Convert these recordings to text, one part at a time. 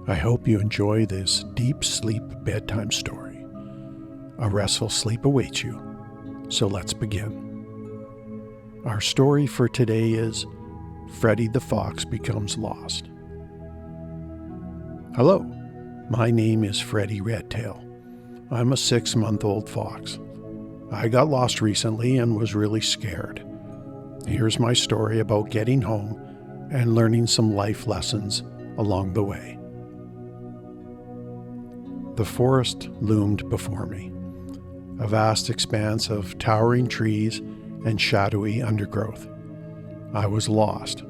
I hope you enjoy this deep sleep bedtime story. A restful sleep awaits you, so let's begin. Our story for today is Freddy the Fox Becomes Lost. Hello, my name is Freddy Redtail. I'm a 6-month-old fox. I got lost recently and was really scared. Here's my story about getting home and learning some life lessons along the way. The forest loomed before me, a vast expanse of towering trees and shadowy undergrowth. I was lost,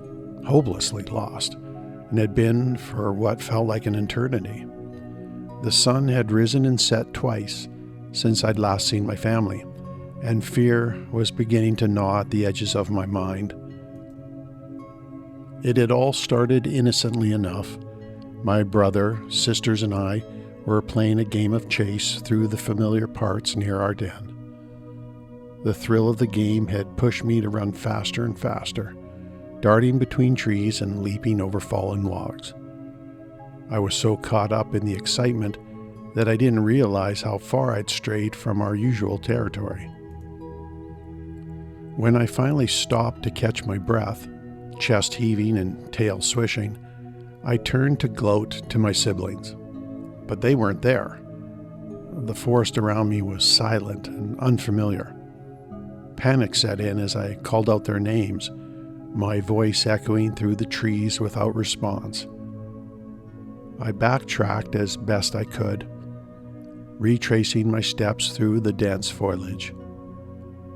hopelessly lost, and had been for what felt like an eternity. The sun had risen and set twice since I'd last seen my family, and fear was beginning to gnaw at the edges of my mind. It had all started innocently enough. My brother, sisters, and I were playing a game of chase through the familiar parts near our den. The thrill of the game had pushed me to run faster and faster, darting between trees and leaping over fallen logs. I was so caught up in the excitement that I didn't realize how far I'd strayed from our usual territory. When I finally stopped to catch my breath, chest heaving and tail swishing, I turned to gloat to my siblings. But they weren't there. The forest around me was silent and unfamiliar. Panic set in as I called out their names, my voice echoing through the trees without response. I backtracked as best I could, retracing my steps through the dense foliage.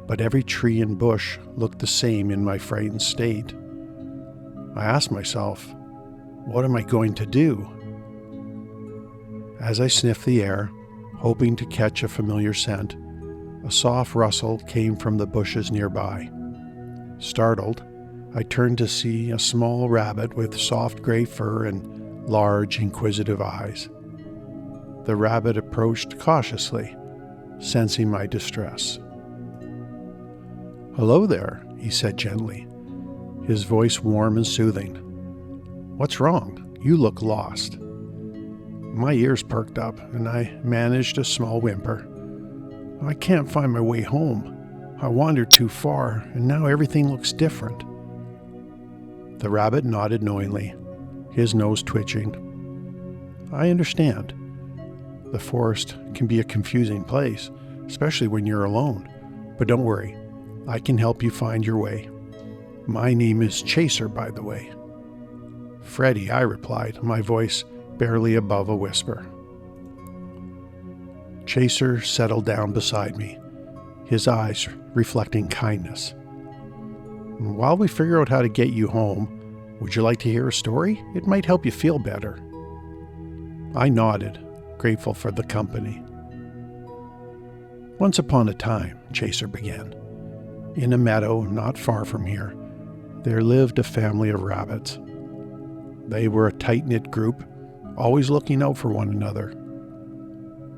But every tree and bush looked the same in my frightened state. I asked myself, what am I going to do? As I sniffed the air, hoping to catch a familiar scent, a soft rustle came from the bushes nearby. Startled, I turned to see a small rabbit with soft gray fur and large, inquisitive eyes. The rabbit approached cautiously, sensing my distress. "Hello there," he said gently, his voice warm and soothing. "What's wrong? You look lost." My ears perked up, and I managed a small whimper. "I can't find my way home. I wandered too far, and now everything looks different." The rabbit nodded knowingly, his nose twitching. "I understand. The forest can be a confusing place, especially when you're alone. But don't worry, I can help you find your way. My name is Chaser, by the way." "Freddy," I replied, my voice barely above a whisper. Chaser settled down beside me, his eyes reflecting kindness. "While we figure out how to get you home, would you like to hear a story? It might help you feel better." I nodded, grateful for the company. "Once upon a time," Chaser began, "in a meadow not far from here, there lived a family of rabbits. They were a tight-knit group, always looking out for one another.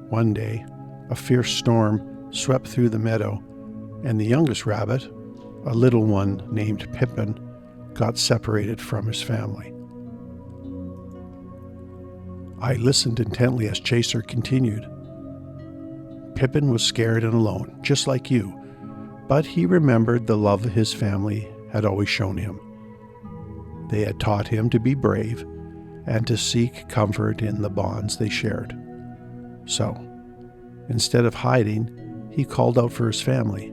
One day, a fierce storm swept through the meadow, and the youngest rabbit, a little one named Pippin, got separated from his family." I listened intently as Chaser continued. "Pippin was scared and alone, just like you, but he remembered the love his family had always shown him. They had taught him to be brave and to seek comfort in the bonds they shared. So, instead of hiding, he called out for his family.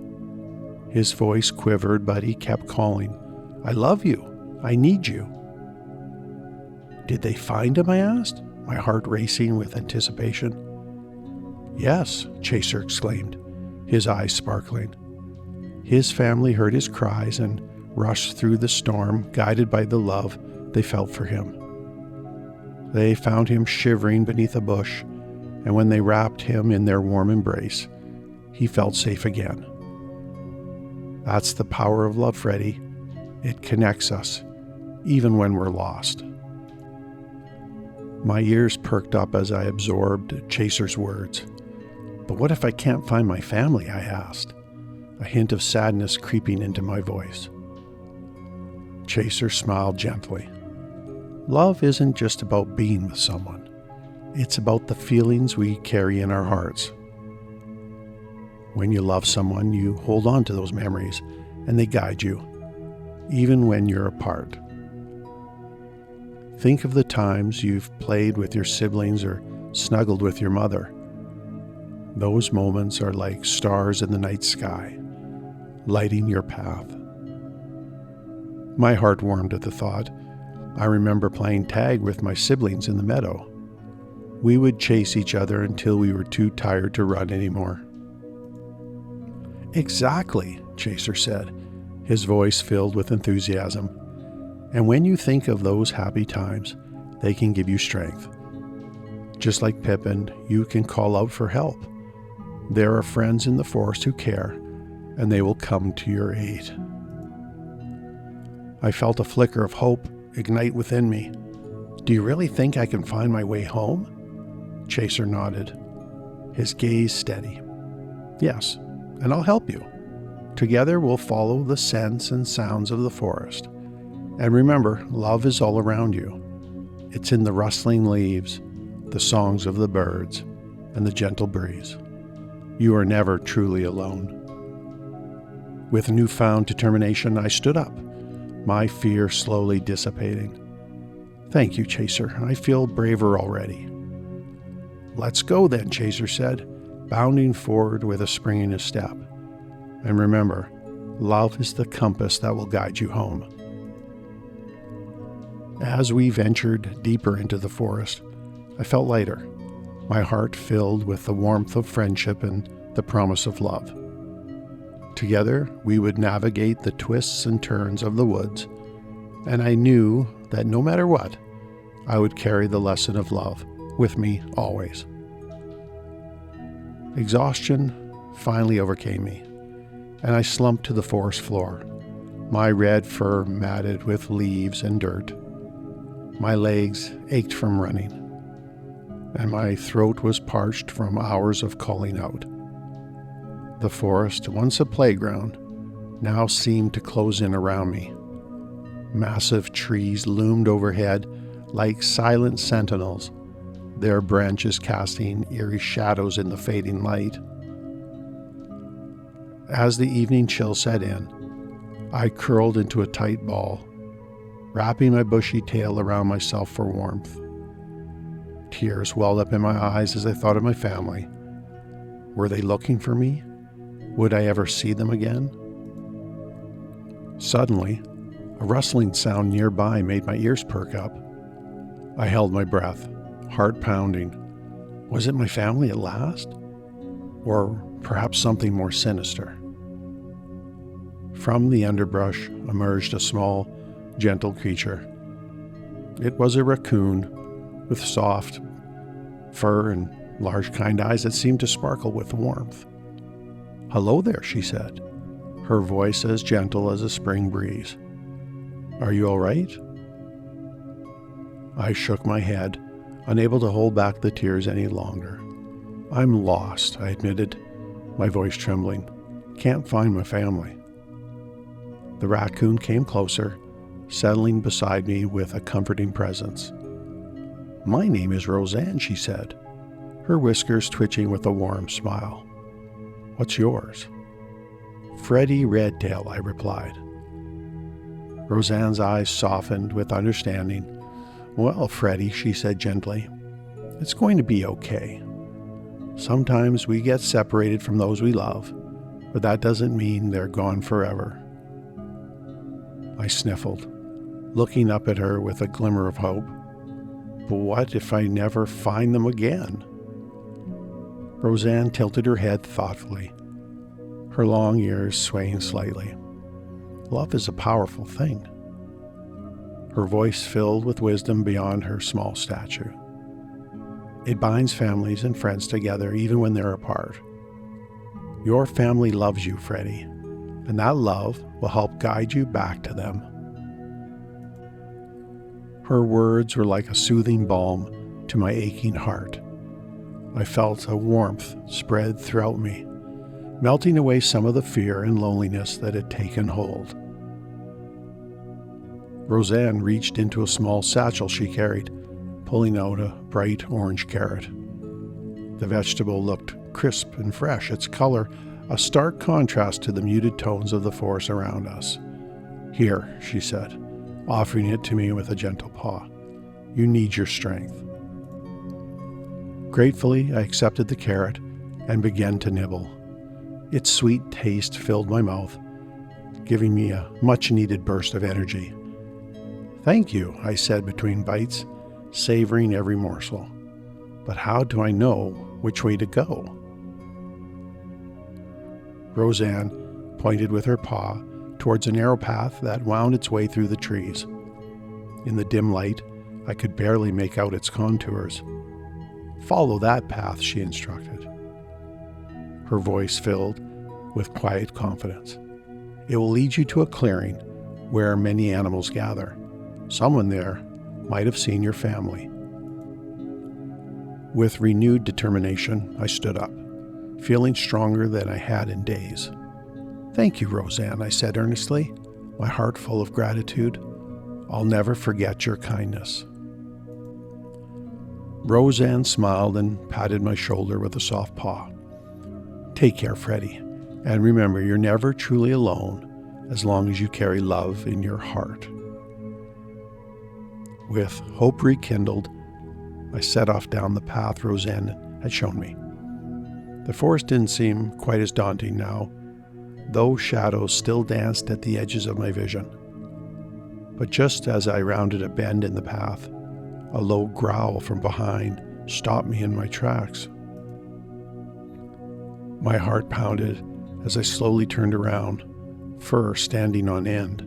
His voice quivered, but he kept calling, 'I love you. I need you.'" "Did they find him?" I asked, my heart racing with anticipation. "Yes," Chaser exclaimed, his eyes sparkling. "His family heard his cries and rushed through the storm, guided by the love they felt for him. They found him shivering beneath a bush, and when they wrapped him in their warm embrace, he felt safe again. That's the power of love, Freddy. It connects us, even when we're lost." My ears perked up as I absorbed Chaser's words. "But what if I can't find my family?" I asked, a hint of sadness creeping into my voice. Chaser smiled gently. Love isn't just about being with someone. It's about the feelings we carry in our hearts. When you love someone, you hold on to those memories, and they guide you, even when you're apart. Think of the times you've played with your siblings or snuggled with your mother. Those moments are like stars in the night sky, lighting your path. My heart warmed at the thought. I remember playing tag with my siblings in the meadow. We would chase each other until we were too tired to run anymore. "Exactly," Chaser said, his voice filled with enthusiasm. "And when you think of those happy times, they can give you strength. Just like Pippin, you can call out for help. There are friends in the forest who care, and they will come to your aid." I felt a flicker of hope ignite within me. "Do you really think I can find my way home?" Chaser nodded, his gaze steady. "Yes, and I'll help you. Together we'll follow the scents and sounds of the forest. And remember, love is all around you. It's in the rustling leaves, the songs of the birds, and the gentle breeze. You are never truly alone." With newfound determination, I stood up, my fear slowly dissipating. "Thank you, Chaser. I feel braver already." "Let's go then," Chaser said, bounding forward with a spring in his step. "And remember, love is the compass that will guide you home." As we ventured deeper into the forest, I felt lighter, my heart filled with the warmth of friendship and the promise of love. Together, we would navigate the twists and turns of the woods, and I knew that no matter what, I would carry the lesson of love with me always. Exhaustion finally overcame me, and I slumped to the forest floor, my red fur matted with leaves and dirt. My legs ached from running, and my throat was parched from hours of calling out. The forest, once a playground, now seemed to close in around me. Massive trees loomed overhead like silent sentinels, their branches casting eerie shadows in the fading light. As the evening chill set in, I curled into a tight ball, wrapping my bushy tail around myself for warmth. Tears welled up in my eyes as I thought of my family. Were they looking for me? Would I ever see them again? Suddenly, a rustling sound nearby made my ears perk up. I held my breath, heart pounding. Was it my family at last? Or perhaps something more sinister? From the underbrush emerged a small, gentle creature. It was a raccoon with soft fur and large kind eyes that seemed to sparkle with warmth. "Hello there," she said, her voice as gentle as a spring breeze. "Are you all right?" I shook my head, unable to hold back the tears any longer. "I'm lost," I admitted, my voice trembling. "Can't find my family." The raccoon came closer, settling beside me with a comforting presence. "My name is Roseanne," she said, her whiskers twitching with a warm smile. "What's yours?" "Freddie Redtail," I replied. Roseanne's eyes softened with understanding. "Well, Freddie," she said gently, "it's going to be okay. Sometimes we get separated from those we love, but that doesn't mean they're gone forever." I sniffled, looking up at her with a glimmer of hope. But what if I never find them again? Roseanne tilted her head thoughtfully, her long ears swaying slightly. "Love is a powerful thing." Her voice filled with wisdom beyond her small stature. "It binds families and friends together even when they're apart. Your family loves you, Freddie, and that love will help guide you back to them." Her words were like a soothing balm to my aching heart. I felt a warmth spread throughout me, melting away some of the fear and loneliness that had taken hold. Roseanne reached into a small satchel she carried, pulling out a bright orange carrot. The vegetable looked crisp and fresh, its color a stark contrast to the muted tones of the forest around us. "Here," she said, offering it to me with a gentle paw. "You need your strength." Gratefully, I accepted the carrot and began to nibble. Its sweet taste filled my mouth, giving me a much-needed burst of energy. "Thank you," I said between bites, savoring every morsel. "But how do I know which way to go?" Roseanne pointed with her paw towards a narrow path that wound its way through the trees. In the dim light, I could barely make out its contours. "Follow that path," she instructed. Her voice filled with quiet confidence. "It will lead you to a clearing where many animals gather. Someone there might have seen your family." With renewed determination, I stood up, feeling stronger than I had in days. "Thank you, Roseanne," I said earnestly, my heart full of gratitude. "I'll never forget your kindness." Roseanne smiled and patted my shoulder with a soft paw. "Take care, Freddie, and remember you're never truly alone as long as you carry love in your heart." With hope rekindled, I set off down the path Roseanne had shown me. The forest didn't seem quite as daunting now, though shadows still danced at the edges of my vision. But just as I rounded a bend in the path, a low growl from behind stopped me in my tracks. My heart pounded as I slowly turned around, fur standing on end.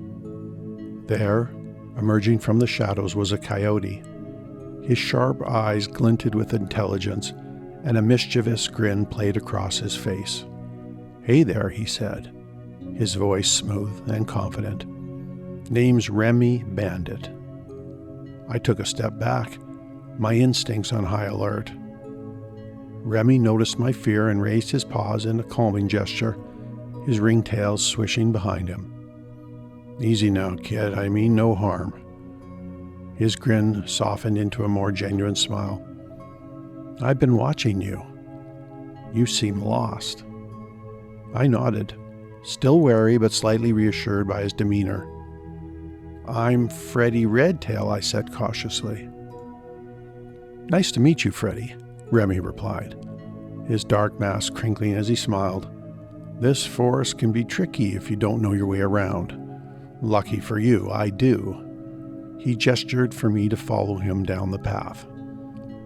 There, emerging from the shadows, was a coyote. His sharp eyes glinted with intelligence, and a mischievous grin played across his face. "Hey there," he said, his voice smooth and confident. "Name's Remy Bandit." I took a step back, my instincts on high alert. Remy noticed my fear and raised his paws in a calming gesture, his ringtails swishing behind him. "Easy now, kid, I mean no harm." His grin softened into a more genuine smile. "I've been watching you. You seem lost." I nodded, still wary but slightly reassured by his demeanor. "I'm Freddie Redtail," I said cautiously. "Nice to meet you, Freddie," Remy replied, his dark mask crinkling as he smiled. "This forest can be tricky if you don't know your way around. Lucky for you, I do." He gestured for me to follow him down the path.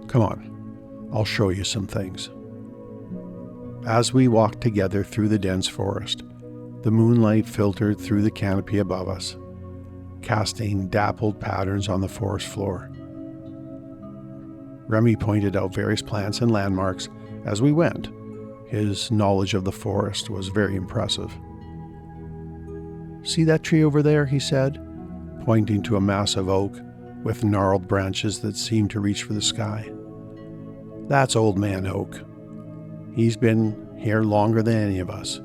"Come on, I'll show you some things." As we walked together through the dense forest, the moonlight filtered through the canopy above us, casting dappled patterns on the forest floor. Remy pointed out various plants and landmarks as we went. His knowledge of the forest was very impressive. "See that tree over there?" he said, pointing to a massive oak with gnarled branches that seemed to reach for the sky. "That's Old Man Oak. He's been here longer than any of us.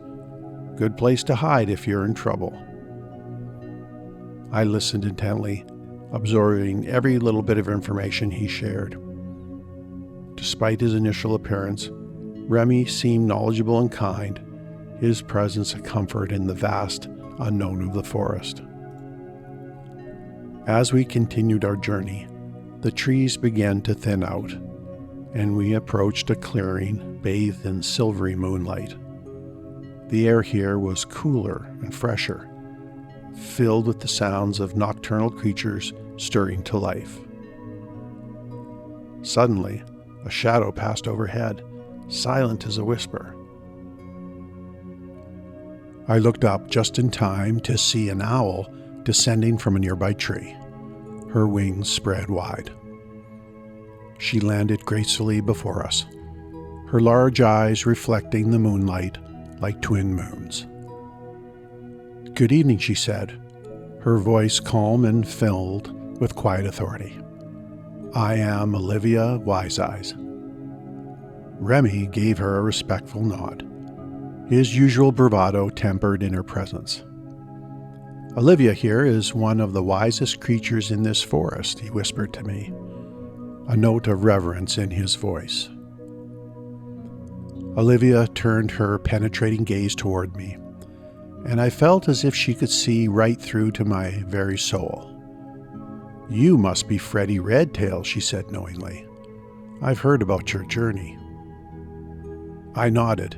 Good place to hide if you're in trouble." I listened intently, absorbing every little bit of information he shared. Despite his initial appearance, Remy seemed knowledgeable and kind, his presence a comfort in the vast unknown of the forest. As we continued our journey, the trees began to thin out, and we approached a clearing bathed in silvery moonlight. The air here was cooler and fresher, filled with the sounds of nocturnal creatures stirring to life. Suddenly, a shadow passed overhead, silent as a whisper. I looked up just in time to see an owl descending from a nearby tree, her wings spread wide. She landed gracefully before us, her large eyes reflecting the moonlight like twin moons. "Good evening," she said, her voice calm and filled with quiet authority. "I am Olivia Wiseeyes." Remy gave her a respectful nod, his usual bravado tempered in her presence. Olivia here is one of the wisest creatures in this forest, he whispered to me, a note of reverence in his voice. Olivia turned her penetrating gaze toward me, and I felt as if she could see right through to my very soul. "You must be Freddie Redtail," she said knowingly. "I've heard about your journey." I nodded,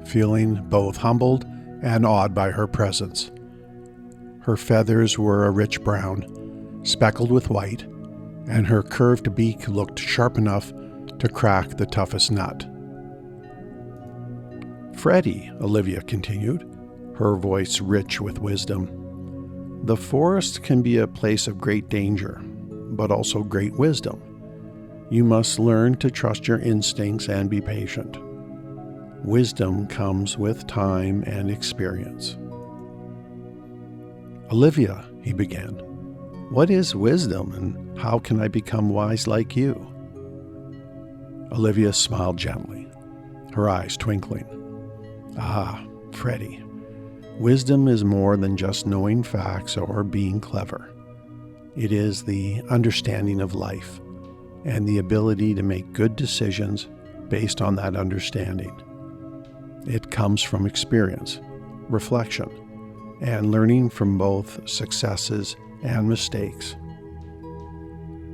feeling both humbled and awed by her presence. Her feathers were a rich brown, speckled with white, and her curved beak looked sharp enough to crack the toughest nut. "Freddie," Olivia continued, her voice rich with wisdom, "the forest can be a place of great danger, but also great wisdom. You must learn to trust your instincts and be patient. Wisdom comes with time and experience." "Olivia," he began, "what is wisdom and how can I become wise like you?" Olivia smiled gently, her eyes twinkling. "Ah, Freddie, wisdom is more than just knowing facts or being clever. It is the understanding of life and the ability to make good decisions based on that understanding. It comes from experience, reflection, and learning from both successes and mistakes."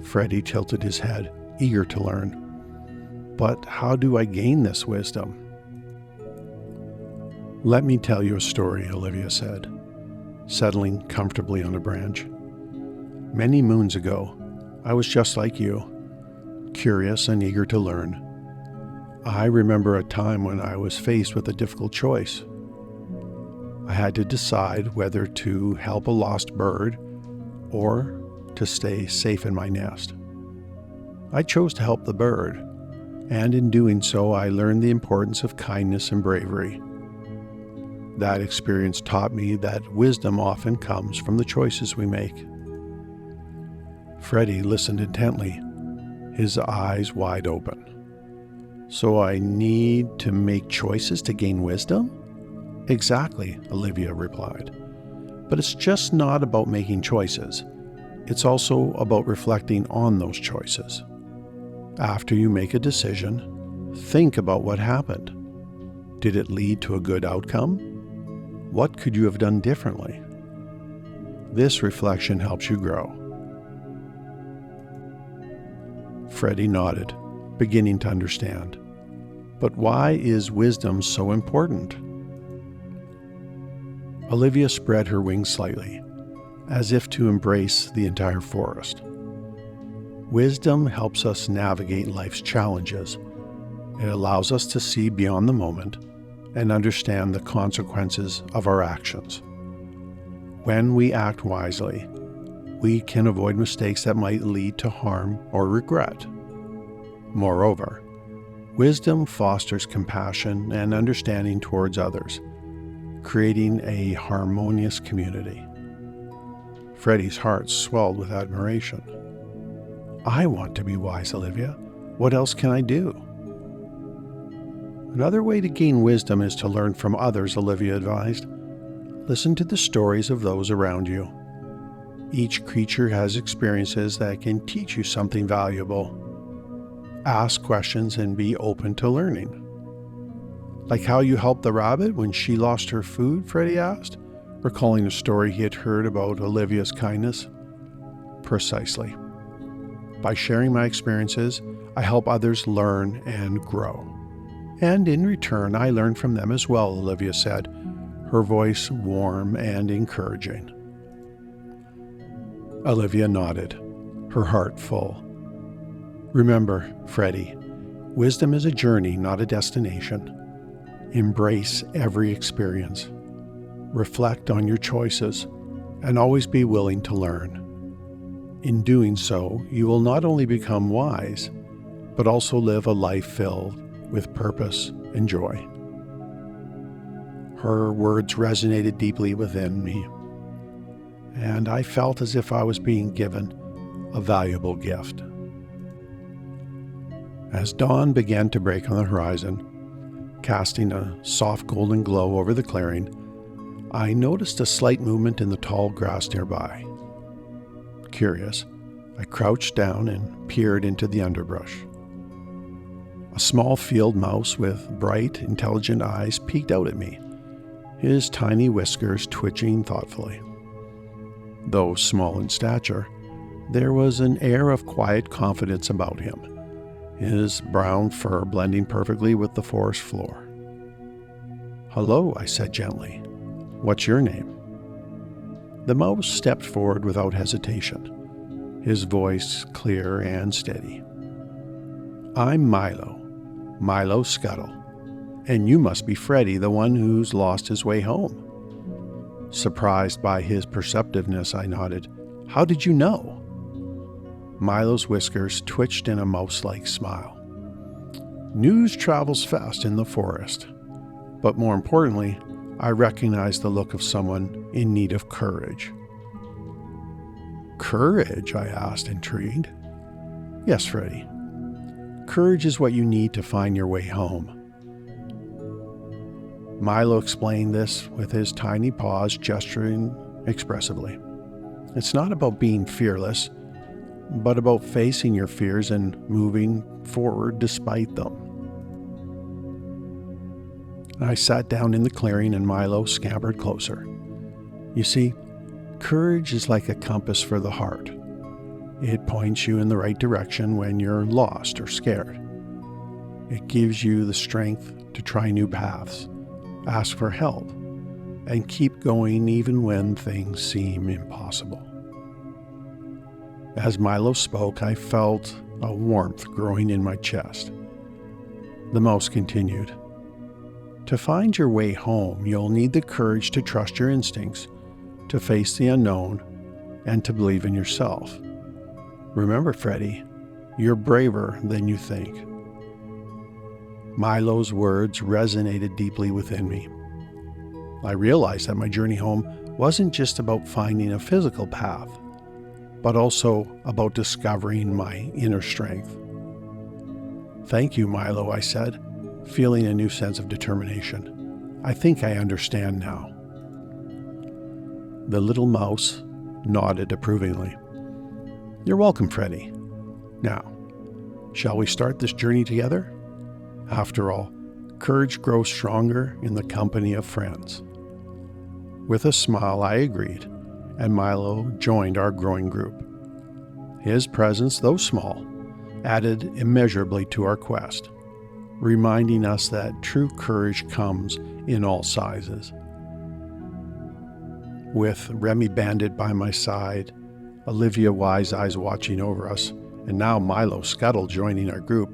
Freddie tilted his head, eager to learn. "But how do I gain this wisdom?" "Let me tell you a story," Olivia said, settling comfortably on a branch. "Many moons ago, I was just like you, curious and eager to learn. I remember a time when I was faced with a difficult choice. I had to decide whether to help a lost bird or to stay safe in my nest. I chose to help the bird, and in doing so, I learned the importance of kindness and bravery. That experience taught me that wisdom often comes from the choices we make." Freddie listened intently, his eyes wide open. "So I need to make choices to gain wisdom?" "Exactly," Olivia replied. "But it's just not about making choices. It's also about reflecting on those choices. After you make a decision, think about what happened. Did it lead to a good outcome? What could you have done differently? This reflection helps you grow." Freddie nodded, beginning to understand. "But why is wisdom so important?" Olivia spread her wings slightly, as if to embrace the entire forest. "Wisdom helps us navigate life's challenges. It allows us to see beyond the moment and understand the consequences of our actions. When we act wisely, we can avoid mistakes that might lead to harm or regret. Moreover, wisdom fosters compassion and understanding towards others, creating a harmonious community." Freddie's heart swelled with admiration. "I want to be wise, Olivia. What else can I do?" "Another way to gain wisdom is to learn from others," Olivia advised. "Listen to the stories of those around you. Each creature has experiences that can teach you something valuable. Ask questions and be open to learning." "Like how you helped the rabbit when she lost her food?" Freddie asked, recalling a story he had heard about Olivia's kindness. "Precisely. By sharing my experiences, I help others learn and grow. And in return, I learn from them as well," Olivia said, her voice warm and encouraging. Olivia nodded, her heart full. "Remember, Freddie, wisdom is a journey, not a destination. Embrace every experience. Reflect on your choices, and always be willing to learn. In doing so, you will not only become wise, but also live a life filled with purpose and joy." Her words resonated deeply within me, and I felt as if I was being given a valuable gift. As dawn began to break on the horizon, casting a soft golden glow over the clearing, I noticed a slight movement in the tall grass nearby. Curious, I crouched down and peered into the underbrush. A small field mouse with bright, intelligent eyes peeked out at me, his tiny whiskers twitching thoughtfully. Though small in stature, there was an air of quiet confidence about him, his brown fur blending perfectly with the forest floor. "Hello," I said gently. "What's your name?" The mouse stepped forward without hesitation, his voice clear and steady. "I'm Milo Scuttle, and you must be Freddy, the one who's lost his way home." Surprised by his perceptiveness, I nodded. "How did you know?" Milo's whiskers twitched in a mouse-like smile. "News travels fast in the forest, but more importantly, I recognized the look of someone in need of courage." "Courage?" I asked, intrigued. "Yes, Freddy. Courage is what you need to find your way home." Milo explained this with his tiny paws gesturing expressively. "It's not about being fearless, but about facing your fears and moving forward despite them." I sat down in the clearing and Milo scampered closer. "You see, courage is like a compass for the heart. It points you in the right direction when you're lost or scared. It gives you the strength to try new paths, ask for help, and keep going even when things seem impossible." As Milo spoke, I felt a warmth growing in my chest. The mouse continued. "To find your way home, you'll need the courage to trust your instincts, to face the unknown, and to believe in yourself. Remember, Freddy, you're braver than you think." Milo's words resonated deeply within me. I realized that my journey home wasn't just about finding a physical path, but also about discovering my inner strength. "Thank you, Milo," I said, feeling a new sense of determination. "I think I understand now." The little mouse nodded approvingly. "You're welcome, Freddy. Now, shall we start this journey together? After all, courage grows stronger in the company of friends." With a smile, I agreed, and Milo joined our growing group. His presence, though small, added immeasurably to our quest, reminding us that true courage comes in all sizes. With Remy Bandit by my side, Olivia Wise Eyes watching over us, and now Milo Scuttle joining our group,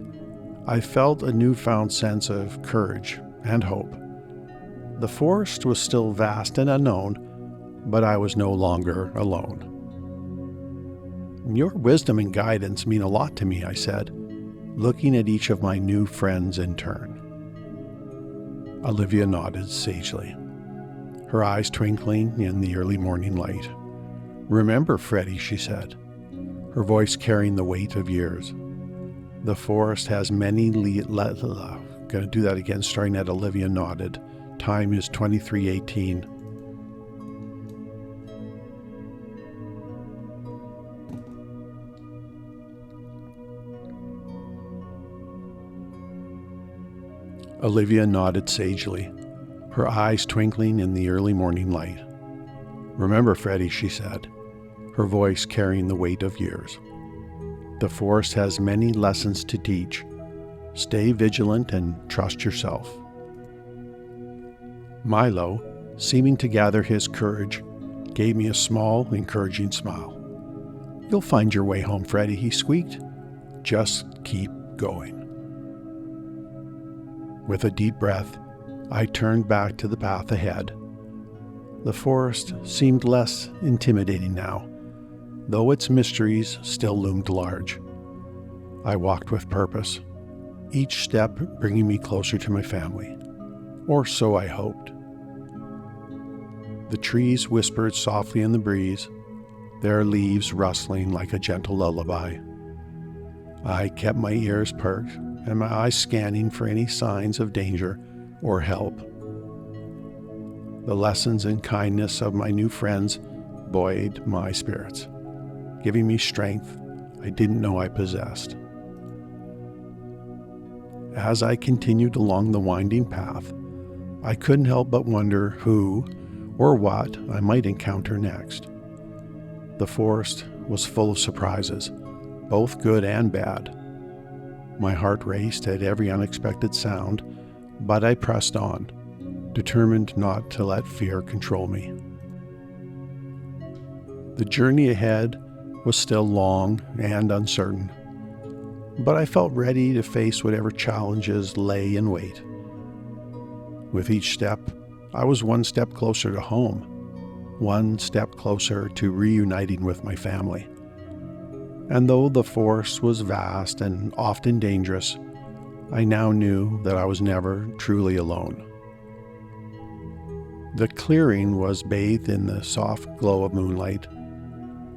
I felt a newfound sense of courage and hope. The forest was still vast and unknown, but I was no longer alone. "Your wisdom and guidance mean a lot to me," I said, looking at each of my new friends in turn. Olivia nodded sagely, her eyes twinkling in the early morning light. "Remember, Freddy," she said, her voice carrying the weight of years. "The forest has many Gonna do that again, starting at Olivia nodded. Time is 23:18. Olivia nodded sagely, her eyes twinkling in the early morning light. "Remember, Freddy," she said, her voice carrying the weight of years. "The forest has many lessons to teach. Stay vigilant and trust yourself." Milo, seeming to gather his courage, gave me a small, encouraging smile. "You'll find your way home, Freddy," he squeaked. "Just keep going." With a deep breath, I turned back to the path ahead. The forest seemed less intimidating now, though its mysteries still loomed large. I walked with purpose, each step bringing me closer to my family, or so I hoped. The trees whispered softly in the breeze, their leaves rustling like a gentle lullaby. I kept my ears perked and my eyes scanning for any signs of danger or help. The lessons and kindness of my new friends buoyed my spirits, giving me strength I didn't know I possessed. As I continued along the winding path, I couldn't help but wonder who or what I might encounter next. The forest was full of surprises, both good and bad. My heart raced at every unexpected sound, but I pressed on, determined not to let fear control me. The journey ahead was still long and uncertain, but I felt ready to face whatever challenges lay in wait. With each step, I was one step closer to home, one step closer to reuniting with my family. And though the forest was vast and often dangerous, I now knew that I was never truly alone. The clearing was bathed in the soft glow of moonlight,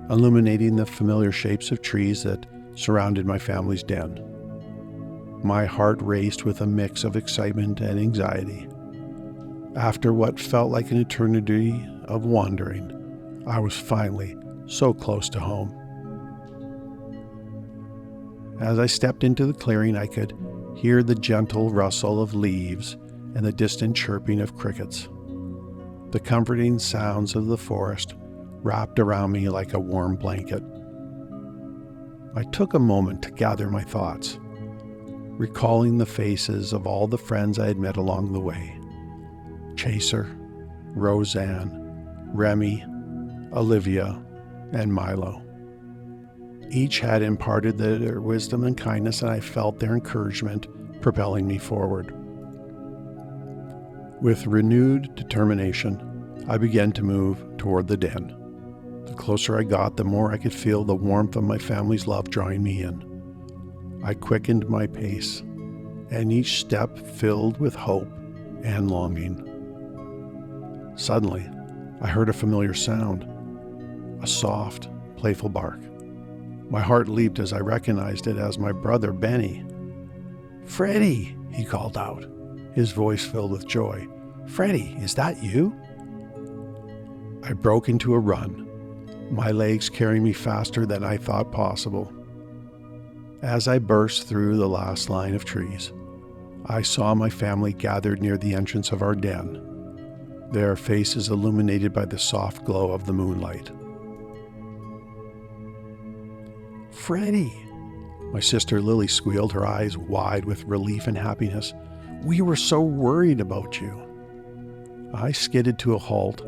illuminating the familiar shapes of trees that surrounded my family's den. My heart raced with a mix of excitement and anxiety. After what felt like an eternity of wandering, I was finally so close to home. As I stepped into the clearing, I could hear the gentle rustle of leaves and the distant chirping of crickets. The comforting sounds of the forest wrapped around me like a warm blanket. I took a moment to gather my thoughts, recalling the faces of all the friends I had met along the way. Chaser, Roseanne, Remy, Olivia, and Milo. Each had imparted their wisdom and kindness, and I felt their encouragement propelling me forward. With renewed determination, I began to move toward the den. The closer I got, the more I could feel the warmth of my family's love drawing me in. I quickened my pace, and each step filled with hope and longing. Suddenly, I heard a familiar sound, a soft, playful bark. My heart leaped as I recognized it as my brother, Benny. "Freddie," he called out, his voice filled with joy. "Freddie, is that you?" I broke into a run, my legs carrying me faster than I thought possible. As I burst through the last line of trees, I saw my family gathered near the entrance of our den, their faces illuminated by the soft glow of the moonlight. "Freddie," my sister Lily squealed, her eyes wide with relief and happiness. "We were so worried about you." I skidded to a halt,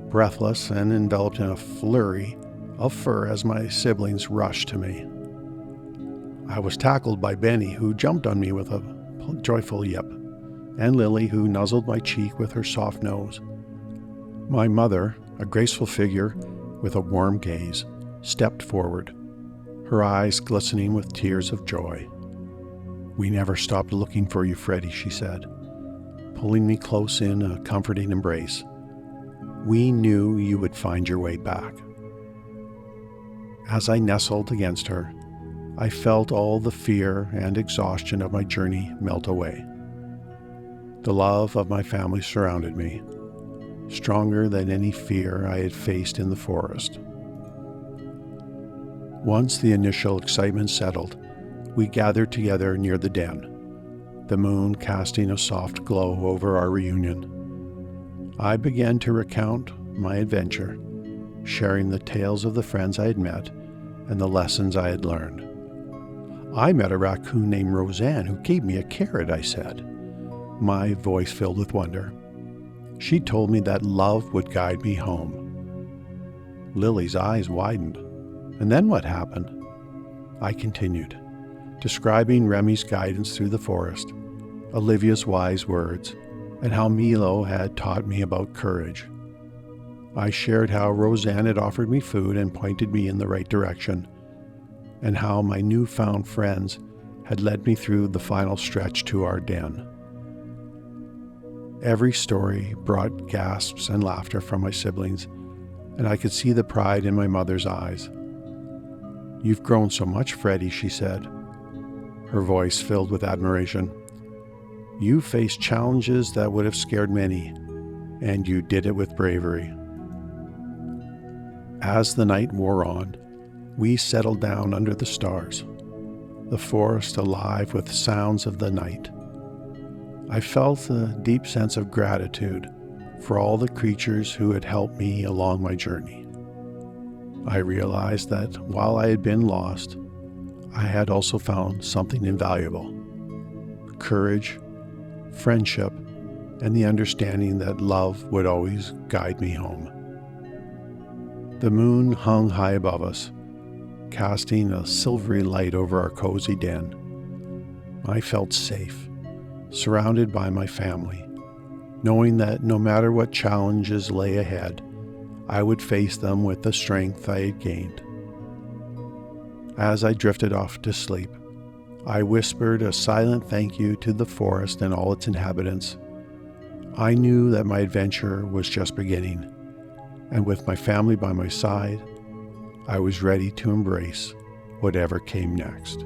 breathless and enveloped in a flurry of fur as my siblings rushed to me. I was tackled by Benny, who jumped on me with a joyful yip, and Lily, who nuzzled my cheek with her soft nose. My mother, a graceful figure with a warm gaze, stepped forward, her eyes glistening with tears of joy. "We never stopped looking for you, Freddie," she said, pulling me close in a comforting embrace. "We knew you would find your way back." As I nestled against her, I felt all the fear and exhaustion of my journey melt away. The love of my family surrounded me, stronger than any fear I had faced in the forest. Once the initial excitement settled, we gathered together near the den, the moon casting a soft glow over our reunion. I began to recount my adventure, sharing the tales of the friends I had met and the lessons I had learned. "I met a raccoon named Roseanne who gave me a carrot," I said, my voice filled with wonder. "She told me that love would guide me home." Lily's eyes widened. "And then what happened?" I continued, describing Remy's guidance through the forest, Olivia's wise words, and how Milo had taught me about courage. I shared how Roseanne had offered me food and pointed me in the right direction, and how my newfound friends had led me through the final stretch to our den. Every story brought gasps and laughter from my siblings, and I could see the pride in my mother's eyes. "You've grown so much, Freddie," she said, her voice filled with admiration. "You faced challenges that would have scared many, and you did it with bravery. As the night wore on, we settled down under the stars, the forest alive with sounds of the night. I felt a deep sense of gratitude for all the creatures who had helped me along my journey. I realized that while I had been lost, I had also found something invaluable: courage, friendship, and the understanding that love would always guide me home. The moon hung high above us, casting a silvery light over our cozy den. I felt safe, surrounded by my family, knowing that no matter what challenges lay ahead, I would face them with the strength I had gained. As I drifted off to sleep, I whispered a silent thank you to the forest and all its inhabitants. I knew that my adventure was just beginning, and with my family by my side, I was ready to embrace whatever came next.